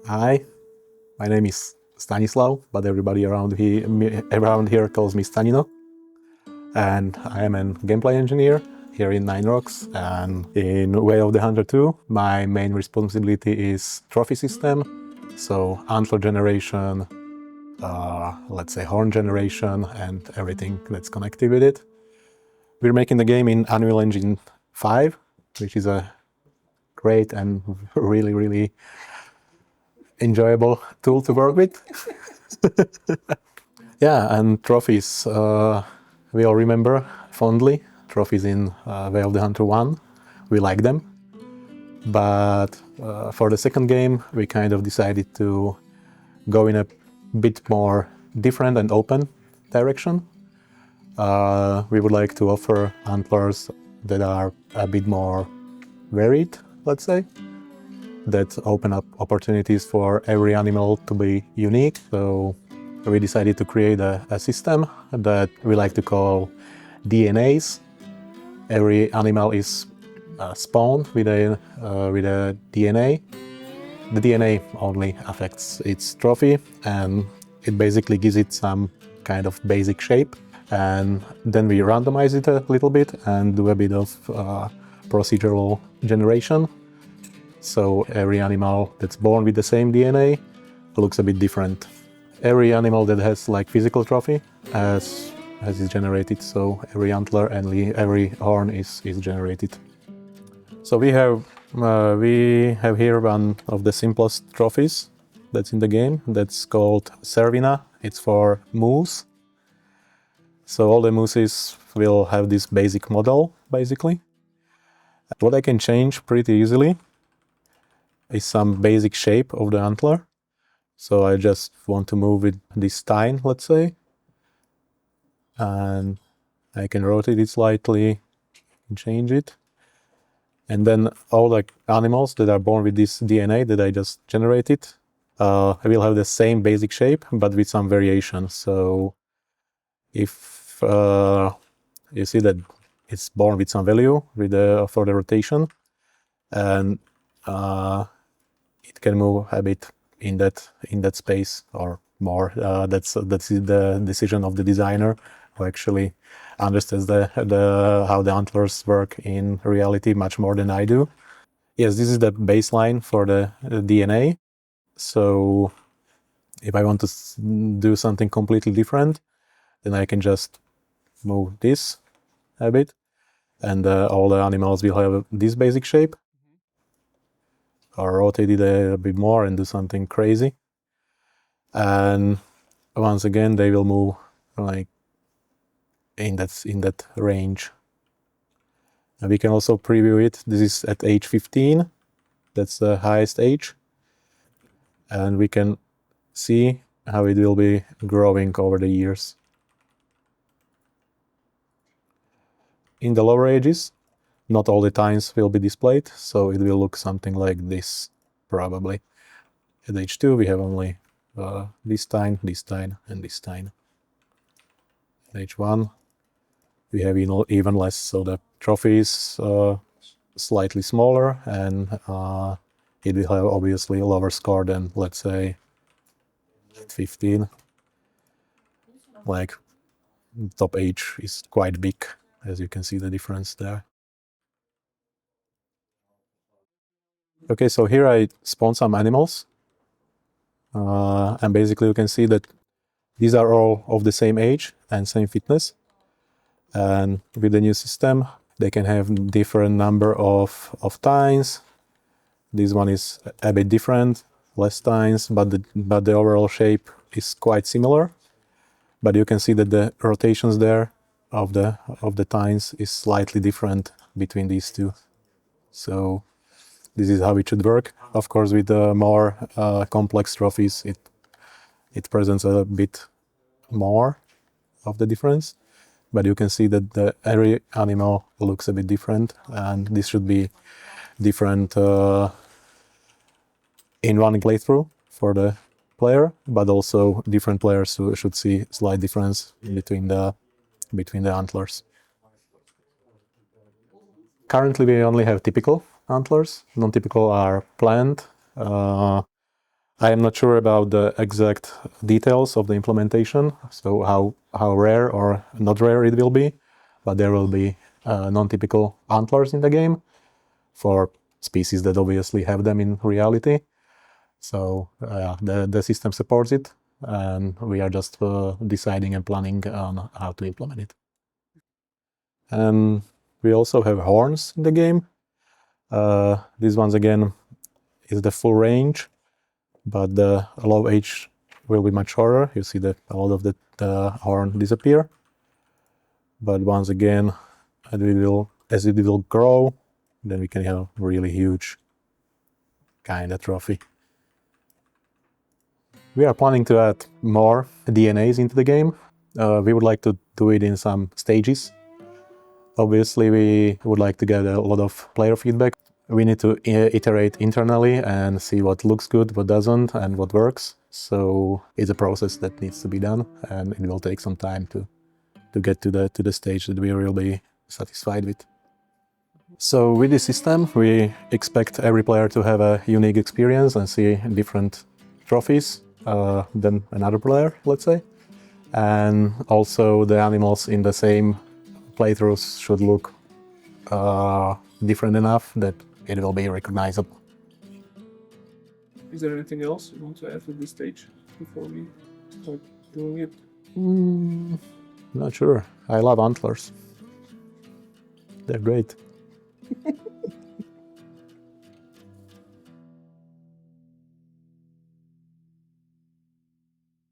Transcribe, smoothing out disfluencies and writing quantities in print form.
Hi, my name is Stanislav, but everybody around here calls me Stanino. And I am a gameplay engineer here in Nine Rocks. And in Way of the Hunter 2, my main responsibility is trophy system. So antler generation, let's say horn generation, and everything that's connected with it. We're making the game in Unreal Engine 5, which is a great and really enjoyable tool to work with. Yeah, and trophies. We all remember fondly trophies in Way of the Hunter 1. We like them. But for the second game, we kind of decided to go in a bit more different and open direction. We would like to offer antlers that are a bit more varied, let's say, that open up opportunities for every animal to be unique. So we decided to create a system that we like to call DNAs. Every animal is spawned with a DNA. The DNA only affects its trophy, and it basically gives it some kind of basic shape. And then we randomize it a little bit and do a bit of procedural generation. So every animal that's born with the same DNA looks a bit different. Every animal that has like physical trophy has is generated, so every antler and every horn is generated. So we have here one of the simplest trophies that's in the game. That's called Cervina. It's for moose. So all the mooses will have this basic model, basically. What I can change pretty easily is some basic shape of the antler. So I just want to move with this tine, let's say. And I can rotate it slightly and change it. And then all the animals that are born with this DNA that I just generated, I will have the same basic shape, but with some variation. So if you see that it's born with some value for the rotation, and it can move a bit in that space or more. That's the decision of the designer, who actually understands how the antlers work in reality much more than I do. Yes, this is the baseline for the DNA. So if I want to do something completely different, then I can just move this a bit, and all the animals will have this basic shape, or rotate it a bit more and do something crazy. And once again, they will move like in that range. And we can also preview it. This is at age 15. That's the highest age. And we can see how it will be growing over the years. In the lower ages, not all the tines will be displayed, so it will look something like this, probably. At age 2, we have only this tine, and this tine. At age 1, we have even less, so the trophy is slightly smaller, and it will have obviously a lower score than, let's say, at 15. Like, top age is quite big, as you can see the difference there. Okay, so here I spawn some animals, and basically you can see that these are all of the same age and same fitness. And with the new system, they can have different number of tines. This one is a bit different, less tines, but the overall shape is quite similar. But you can see that the rotations there of the tines is slightly different between these two. So this is how it should work. Of course, with the more complex trophies, it presents a bit more of the difference. But you can see that every animal looks a bit different, and this should be different in one playthrough for the player, but also different players who should see slight difference between the antlers. Currently, we only have typical antlers. Non-typical are planned. I am not sure about the exact details of the implementation, so how rare or not rare it will be, but there will be non-typical antlers in the game for species that obviously have them in reality. So the system supports it, and we are just deciding and planning on how to implement it. And we also have horns in the game. This ones again is the full range, but the low age will be much shorter. You see that a lot of the horn disappear. But once again, as it will grow, then we can have a really huge kind of trophy. We are planning to add more DNAs into the game. We would like to do it in some stages. Obviously, we would like to get a lot of player feedback. We need to iterate internally and see what looks good, what doesn't, and what works. So it's a process that needs to be done, and it will take some time to get to the stage that we will be satisfied with. So with this system, we expect every player to have a unique experience and see different trophies than another player, let's say. And also the animals in the same playthroughs should look different enough that it will be recognizable. Is there anything else you want to add at this stage before we start doing it? Not sure. I love antlers. They're great.